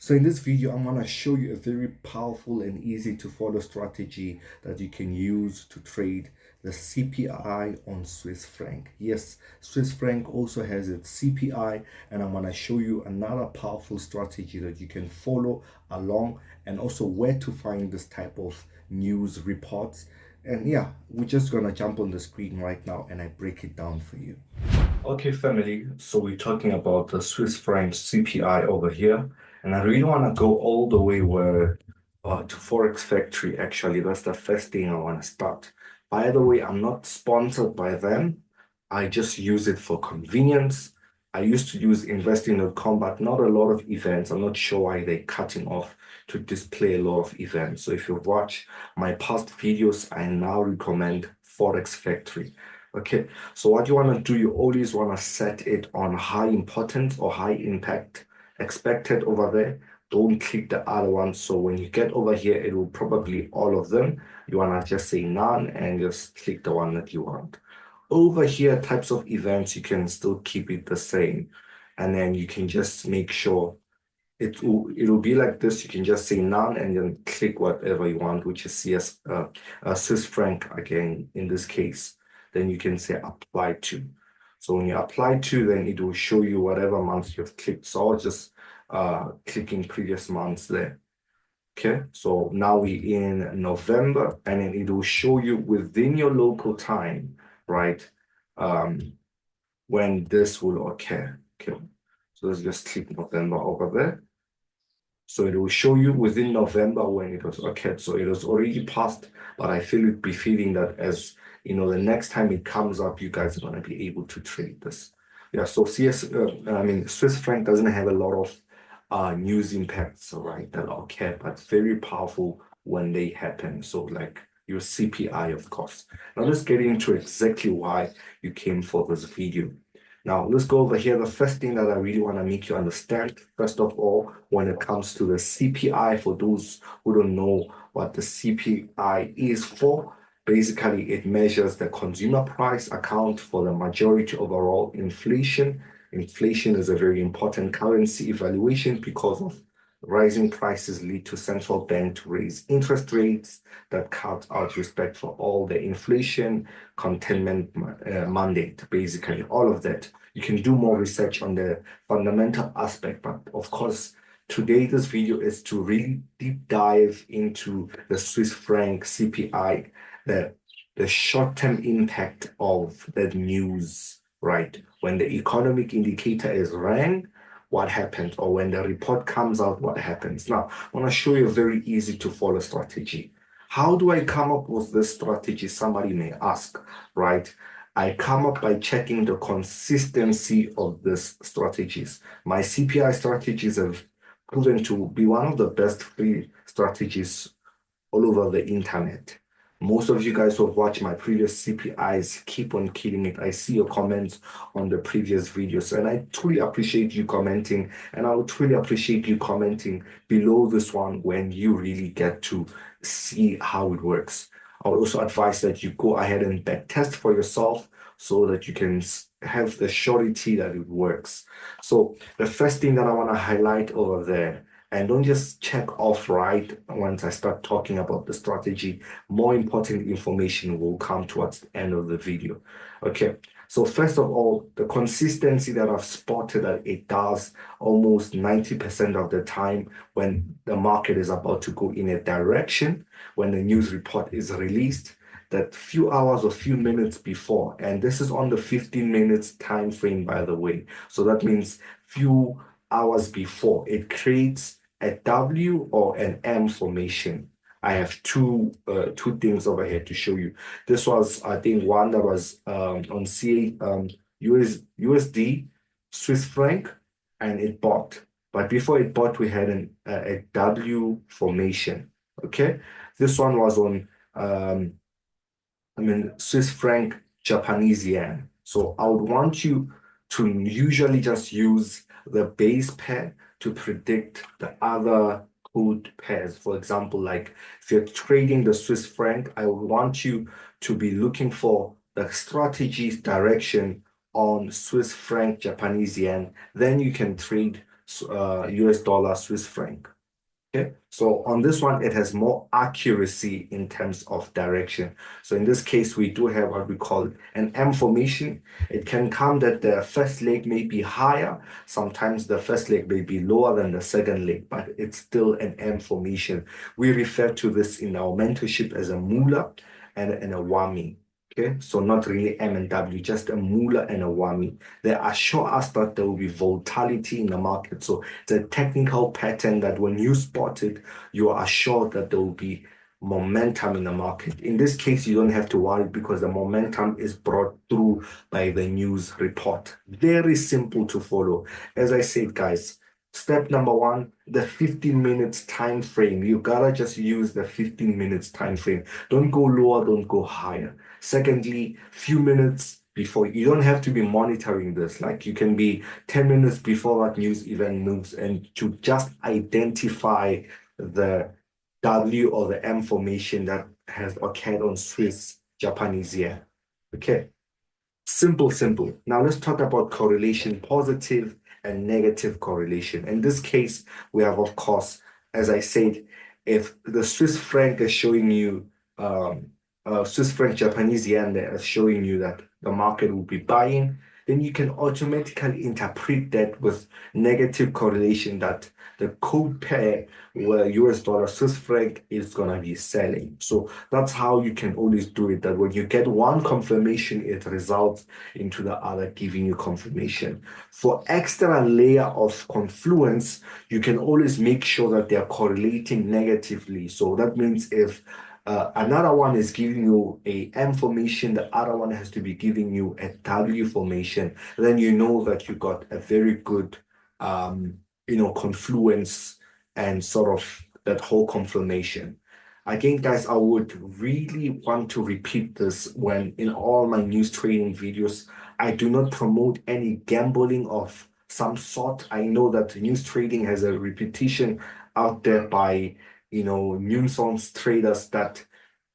So in this video, I'm going to show you a very powerful and easy to follow strategy that you can use to trade the CPI on Swiss franc. Yes, Swiss franc also has its CPI, and I'm going to show you another powerful strategy that you can follow along, and also where to find this type of news reports. And yeah, we're just going to jump on the screen right now and I break it down for you. Okay, family, so we're talking about the Swiss franc CPI over here, and I really want to go all the way to Forex Factory. Actually, that's the first thing I want to start. By the way, I'm not sponsored by them. I just use it for convenience. I used to use investing.com, but not a lot of events. I'm not sure why they're cutting off to display a lot of events. So if you watch my past videos, I now recommend Forex Factory. Okay, so what you want to do, you always want to set it on high importance or high impact expected over there. Don't click the other one. So when you get over here, it will probably all of them. You want to just say none and just click the one that you want. Over here, types of events, you can still keep it the same. And then you can just make sure it'll be like this. You can just say none and then click whatever you want, which is Swiss franc again in this case. Then you can say apply to. So when you apply to, then it will show you whatever month you've clicked. So I'll just clicking previous months there. Okay, so now we're in November, and then it will show you within your local time, right? When this will occur. Okay, so let's just click November over there. So it will show you within November when it was okay. So it was already passed, but I feel it be feeling that as you know, the next time it comes up, you guys are gonna be able to trade this. Yeah. So Swiss franc doesn't have a lot of news impacts, right? That occur, but very powerful when they happen. So like your CPI, of course. Now let's get into exactly why you came for this video. Now, let's go over here. The first thing that I really want to make you understand, first of all, when it comes to the CPI, for those who don't know what the CPI is for, basically it measures the consumer price account for the majority overall inflation. Inflation is a very important currency evaluation because of rising prices lead to central bank to raise interest rates that cut out respect for all the inflation containment mandate, basically all of that. You can do more research on the fundamental aspect, but of course, today this video is to really deep dive into the Swiss franc CPI, the short-term impact of the news, right? When the economic indicator is rang, what happens? Or when the report comes out, what happens? Now, I want to show you a very easy to follow strategy. How do I come up with this strategy? Somebody may ask, right? I come up by checking the consistency of these strategies. My CPI strategies have proven to be one of the best free strategies all over the internet. Most of you guys who have watched my previous CPIs keep on killing it. I see your comments on the previous videos, and I truly appreciate you commenting, and I would truly appreciate you commenting below this one when you really get to see how it works. I would also advise that you go ahead and back test for yourself so that you can have the surety that it works. So the first thing that I want to highlight over there, and don't just check off right once I start talking about the strategy. More important information will come towards the end of the video. Okay, so first of all, the consistency that I've spotted that it does almost 90% of the time when the market is about to go in a direction, when the news report is released, that few hours or few minutes before, and this is on the 15 minutes time frame, by the way. So that means few hours before, it creates a W or an M formation. I have two things over here to show you. This was, I think, one that was on USD, Swiss franc, and it bought. But before it bought, we had a W formation. Okay, this one was on Swiss franc, Japanese yen. So I would want you to usually just use the base pair to predict the other code pairs. For example, like if you're trading the Swiss franc, I would want you to be looking for the strategy's direction on Swiss franc, Japanese yen. Then you can trade US dollar, Swiss franc. Okay, so on this one, it has more accuracy in terms of direction. So in this case, we do have what we call an M formation. It can come that the first leg may be higher. Sometimes the first leg may be lower than the second leg, but it's still an M formation. We refer to this in our mentorship as a moolah and a wami. Okay, so not really M and W, just a moolah and a wami. They assure us that there will be volatility in the market. So it's a technical pattern that when you spot it, you are assured that there will be momentum in the market. In this case, you don't have to worry because the momentum is brought through by the news report. Very simple to follow. As I said, guys, step number one, the 15 minutes time frame. You gotta just use the 15 minutes time frame. Don't go lower, don't go higher. Secondly, few minutes before, you don't have to be monitoring this. Like you can be 10 minutes before that news event moves and to just identify the W or the M formation that has occurred on Swiss Japanese yen. Okay. Simple, simple. Now let's talk about correlation, positive and negative correlation. In this case, we have, of course, as I said, if the Swiss franc is showing you Swiss franc Japanese yen that is showing you that the market will be buying, then you can automatically interpret that with negative correlation that the code pair where US dollar Swiss franc is gonna be selling. So that's how you can always do it, that when you get one confirmation, it results into the other giving you confirmation. For extra layer of confluence, you can always make sure that they're correlating negatively. So that means if another one is giving you a M formation, the other one has to be giving you a W formation, then you know that you got a very good confluence and sort of that whole confirmation. Again, guys, I would really want to repeat this when in all my news trading videos, I do not promote any gambling of some sort. I know that news trading has a reputation out there by, nuisance traders that,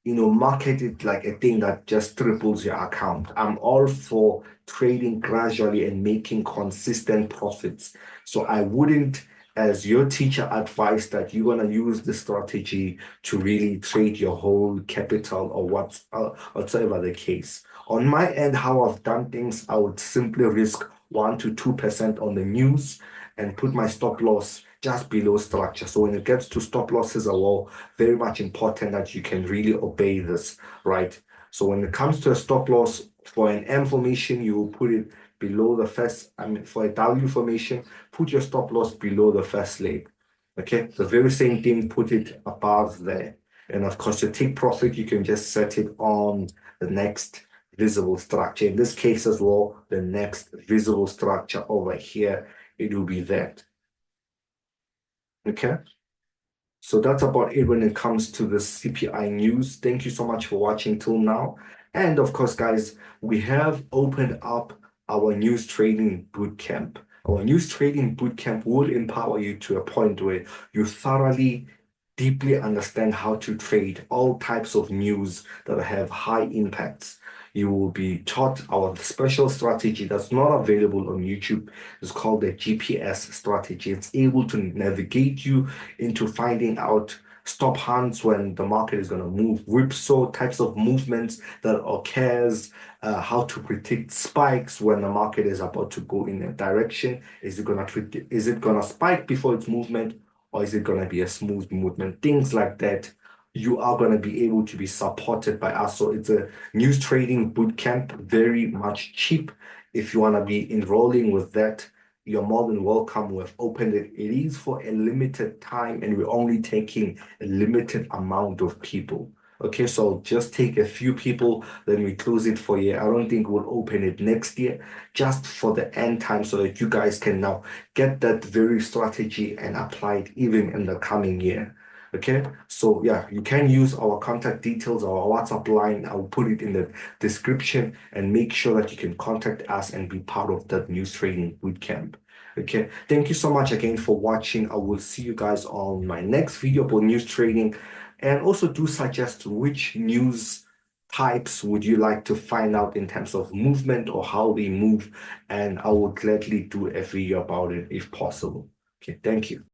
market it like a thing that just triples your account. I'm all for trading gradually and making consistent profits. So I wouldn't, as your teacher, advise that you're going to use this strategy to really trade your whole capital or whatsoever the case. On my end, how I've done things, I would simply risk 1 to 2% on the news and put my stop loss just below structure. So when it gets to stop losses, well, very much important that you can really obey this, right? So when it comes to a stop loss for an M formation, you will put it below the first, for a W formation, put your stop loss below the first leg. Okay, the very same thing, put it above there. And of course, your take profit, you can just set it on the next visible structure. In this case as well, the next visible structure over here, it will be that. Okay, so that's about it when it comes to the CPI news. Thank you so much for watching till now. And of course, guys, we have opened up our news trading bootcamp. Our news trading bootcamp will empower you to a point where you thoroughly, deeply understand how to trade all types of news that have high impacts. You will be taught our special strategy that's not available on YouTube. It's called the GPS strategy. It's able to navigate you into finding out stop hunts when the market is going to move, whipsaw types of movements that occurs, how to predict spikes when the market is about to go in a direction. Is it going to spike before its movement, or is it going to be a smooth movement? Things like that. You are going to be able to be supported by us. So it's a news trading bootcamp, very much cheap. If you want to be enrolling with that, you're more than welcome. We've opened it. It is for a limited time, and we're only taking a limited amount of people. Okay, so just take a few people, then we close it for a year. I don't think we'll open it next year, just for the end time, so that you guys can now get that very strategy and apply it even in the coming year. Okay, so yeah, you can use our contact details, our WhatsApp line. I'll put it in the description, and make sure that you can contact us and be part of that news trading bootcamp. Okay, thank you so much again for watching. I will see you guys on my next video about news trading, and also do suggest which news types would you like to find out in terms of movement or how they move, and I will gladly do a video about it if possible. Okay, thank you.